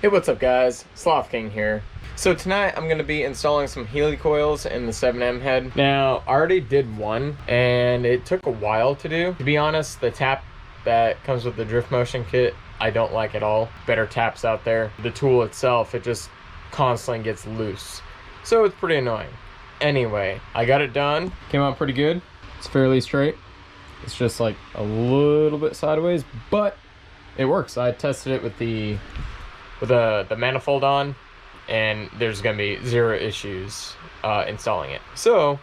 Hey, what's up guys? Sloth King here. So tonight I'm going to be installing some Helicoils in the 7M head. Now, I already did one and it took a while to do. To be honest, the tap that comes with the drift motion kit, I don't like at all. Better taps out there. The tool itself, it just constantly gets loose. So it's pretty annoying. Anyway, I got it done. Came out pretty good. It's fairly straight. It's just like a little bit sideways, but it works. I tested it with the manifold on, and there's gonna be zero issues installing it. So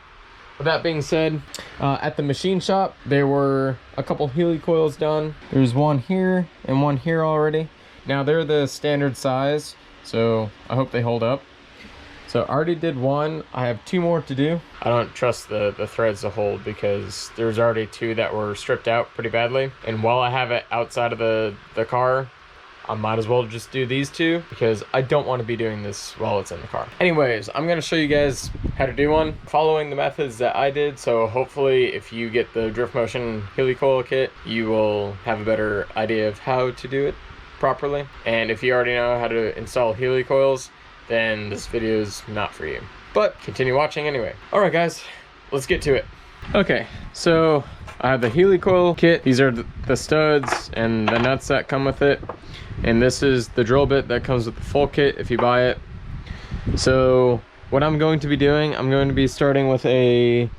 with that being said, at the machine shop there were a couple Helicoils done. There's one here and one here already. Now they're the standard size, so I hope they hold up. So I already did one. I have two more to do. I don't trust the threads to hold because there's already two that were stripped out pretty badly, and while I have it outside of the car, I might as well just do these two because I don't want to be doing this while it's in the car. Anyways, I'm going to show you guys how to do one following the methods that I did. So hopefully if you get the drift motion Helicoil kit, you will have a better idea of how to do it properly. And if you already know how to install Helicoils, then this video is not for you. But continue watching anyway. Alright guys, let's get to it. Okay, so I have the Helicoil kit. These are the studs and the nuts that come with it. And this is the drill bit that comes with the full kit if you buy it. So what I'm going to be doing, I'm going to be starting with a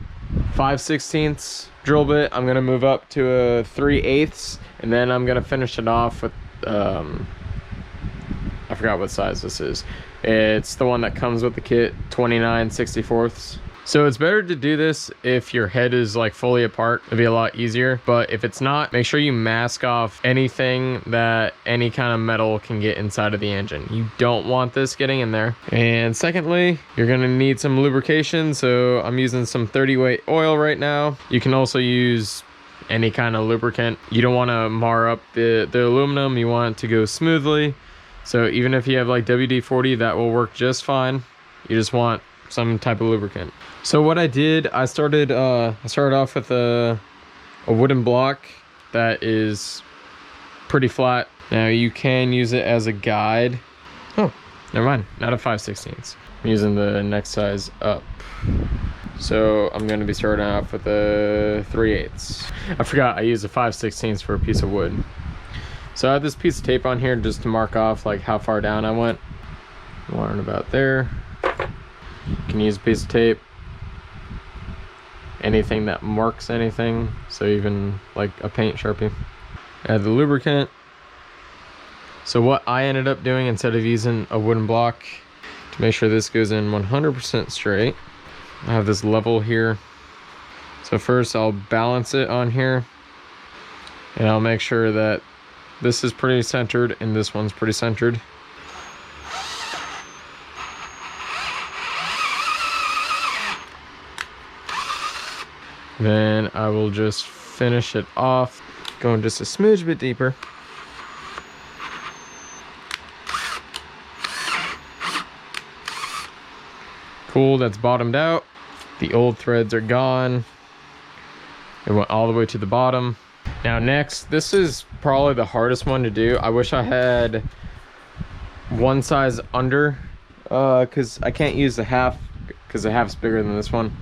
5/16 drill bit. I'm going to move up to a 3/8, and then I'm going to finish it off with I forgot what size this is. It's the one that comes with the kit, 29/64. So it's better to do this if your head is like fully apart. It'll be a lot easier. But if it's not, make sure you mask off anything that any kind of metal can get inside of the engine. You don't want this getting in there. And secondly, you're gonna need some lubrication. So I'm using some 30 weight oil right now. You can also use any kind of lubricant. You don't want to mar up the aluminum. You want it to go smoothly. So even if you have like WD-40, that will work just fine. You just want some type of lubricant. So what I did, I started off with a wooden block that is pretty flat. Now you can use it as a guide. Oh, never mind, not a 5/16. I'm using the next size up. So I'm going to be starting off with a 3/8. I forgot I used a 5/16 for a piece of wood. So I have this piece of tape on here just to mark off like how far down I went. One about there. You can use a piece of tape, anything that marks anything, so even like a paint Sharpie. Add the lubricant. So what I ended up doing, instead of using a wooden block, to make sure this goes in 100% straight, I have this level here. So first I'll balance it on here, and I'll make sure that this is pretty centered and this one's pretty centered. Then I will just finish it off, going just a smidge bit deeper. Cool, that's bottomed out. The old threads are gone. It went all the way to the bottom. Now next, this is probably the hardest one to do. I wish I had one size under, because I can't use the half, because the half's bigger than this one.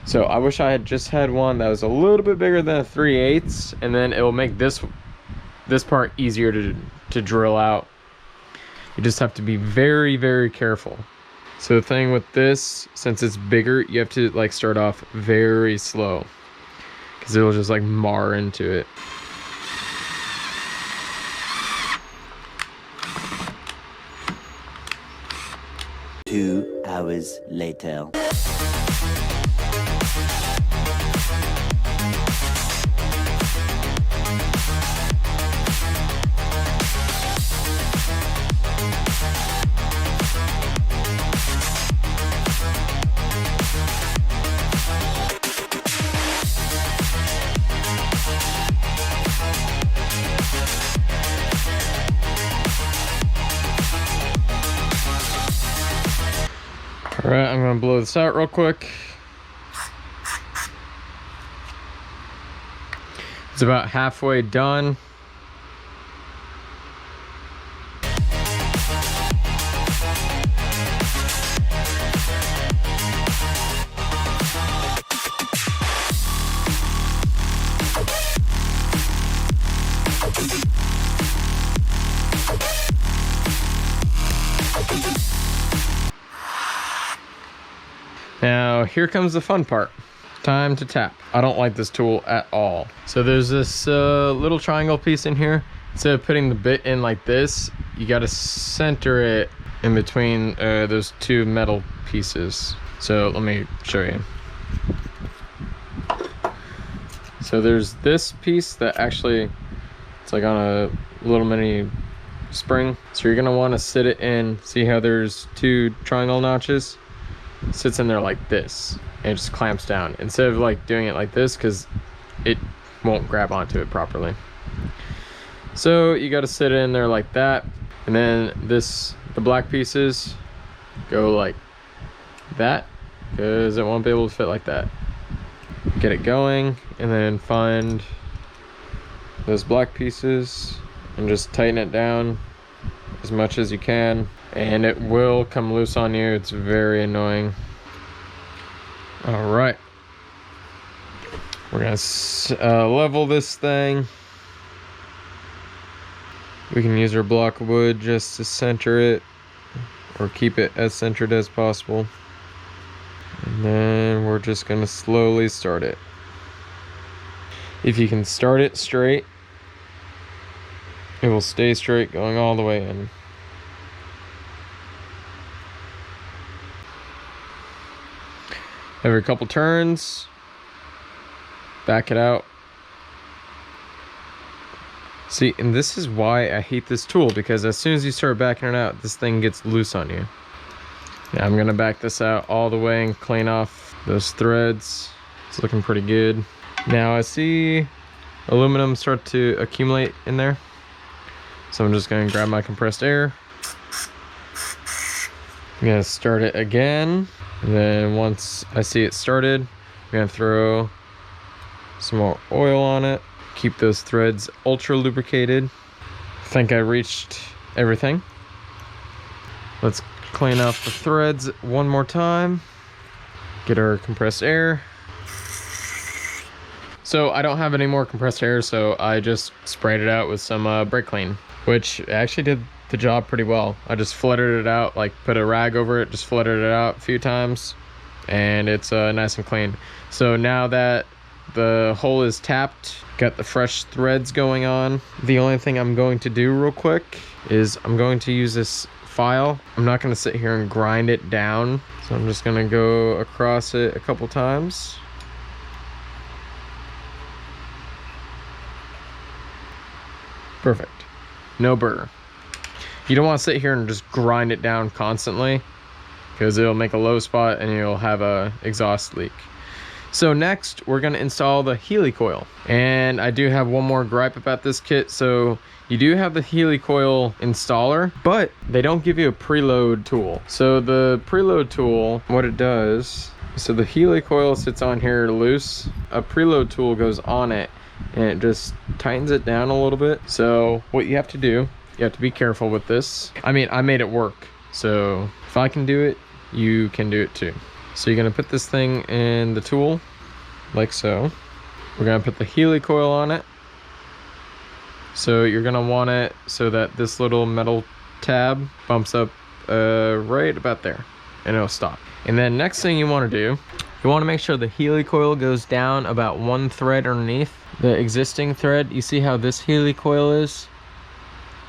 So I wish I had just had one that was a little bit bigger than a 3/8, and then it will make this part easier to drill out. You just have to be very, very careful. So the thing with this, since it's bigger, you have to like start off very slow, because it'll just like mar into it. Two hours later. All right, I'm gonna blow this out real quick. It's about halfway done. Now here comes the fun part. Time to tap. I don't like this tool at all. So there's this little triangle piece in here. Instead of putting the bit in like this, you got to center it in between those two metal pieces. So let me show you. So there's this piece that actually, it's like on a little mini spring. So you're gonna want to sit it in. See how there's two triangle notches? It sits in there like this, and it just clamps down. Instead of like doing it like this, because it won't grab onto it properly. So you got to sit it in there like that, and then the black pieces go like that, because it won't be able to fit like that. Get it going, and then find those black pieces and just tighten it down as much as you can, and it will come loose on you. It's very annoying. All right, we're gonna level this thing. We can use our block of wood just to center it, or keep it as centered as possible. And then we're just gonna slowly start it. If you can start it straight, it will stay straight going all the way in. Every couple turns, back it out. See, and this is why I hate this tool, because as soon as you start backing it out, this thing gets loose on you. Yeah, I'm gonna back this out all the way and clean off those threads. It's looking pretty good. Now I see aluminum start to accumulate in there. So I'm just gonna grab my compressed air. I'm gonna start it again. And then once I see it started, I'm gonna throw some more oil on it. Keep those threads ultra lubricated. I think I reached everything. Let's clean off the threads one more time. Get our compressed air. So I don't have any more compressed air, so I just sprayed it out with some brake clean, which actually did the job pretty well. I just flooded it out, like put a rag over it, just flooded it out a few times, and it's nice and clean. So now that the hole is tapped, got the fresh threads going on, the only thing I'm going to do real quick is I'm going to use this file. I'm not going to sit here and grind it down, so I'm just going to go across it a couple times. Perfect. No burr. You don't want to sit here and just grind it down constantly, because it'll make a low spot and you'll have a exhaust leak. So next we're going to install the Helicoil, and I do have one more gripe about this kit. So you do have the Helicoil installer, but they don't give you a preload tool. So the preload tool, what it does, so the Helicoil sits on here loose, a preload tool goes on it and it just tightens it down a little bit. So what you have to do, you have to be careful with this. I mean, I made it work, so if I can do it, you can do it too. So you're gonna put this thing in the tool, like so. We're gonna put the Helicoil on it. So you're gonna want it so that this little metal tab bumps up right about there, and it'll stop. And then next thing you wanna do, you wanna make sure the Helicoil goes down about one thread underneath the existing thread. You see how this Helicoil is?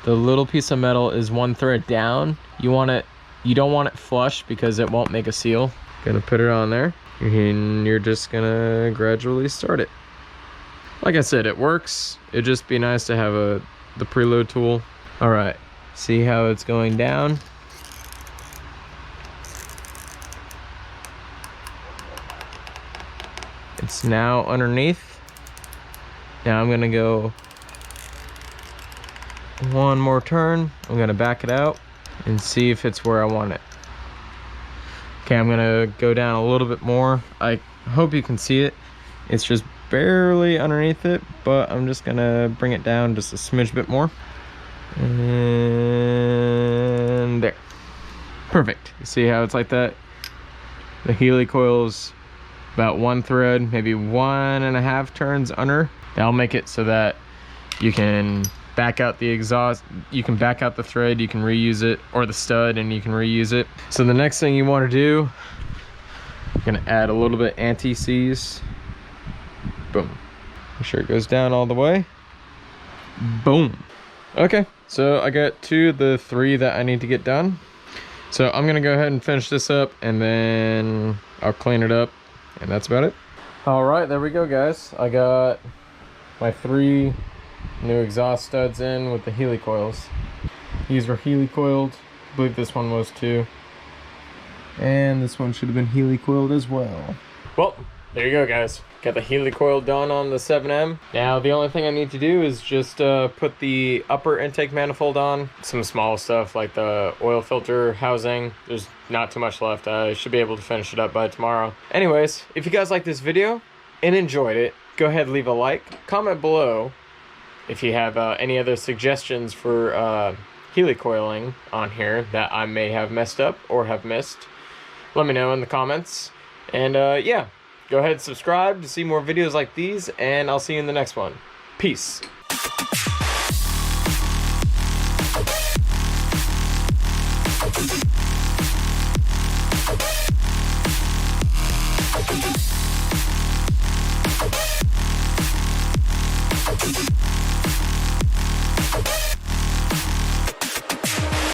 The little piece of metal is one thread down. You don't want it flush because it won't make a seal. Gonna put it on there, and you're just gonna gradually start it. Like I said, it works. It'd just be nice to have the preload tool. All right, see how it's going down? It's now underneath. Now I'm gonna go one more turn. I'm gonna back it out and see if it's where I want it. Okay, I'm gonna go down a little bit more. I hope you can see it. It's just barely underneath it, but I'm just gonna bring it down just a smidge bit more. And there. Perfect. You see how it's like that? The Helicoil's about one thread, maybe 1.5 turns under. That'll make it so that you can back out the exhaust, you can back out the thread, you can reuse it, or the stud, and you can reuse it. So the next thing you want to do, you're gonna add a little bit anti-seize. Boom. Make sure it goes down all the way. Boom. Okay, so I got 2 of the 3 that I need to get done. So I'm gonna go ahead and finish this up, and then I'll clean it up, and that's about it. All right, there we go, guys. I got my 3 new exhaust studs in with the Helicoils. These were helicoiled. I believe this one was too. And this one should have been helicoiled as well. Well, there you go, guys. Got the helicoil done on the 7M. Now the only thing I need to do is just put the upper intake manifold on. Some small stuff like the oil filter housing. There's not too much left. I should be able to finish it up by tomorrow. Anyways, if you guys liked this video and enjoyed it, go ahead and leave a like. Comment below if you have any other suggestions for helicoiling on here that I may have messed up or have missed. Let me know in the comments. And yeah. Go ahead and subscribe to see more videos like these, and I'll see you in the next one. Peace.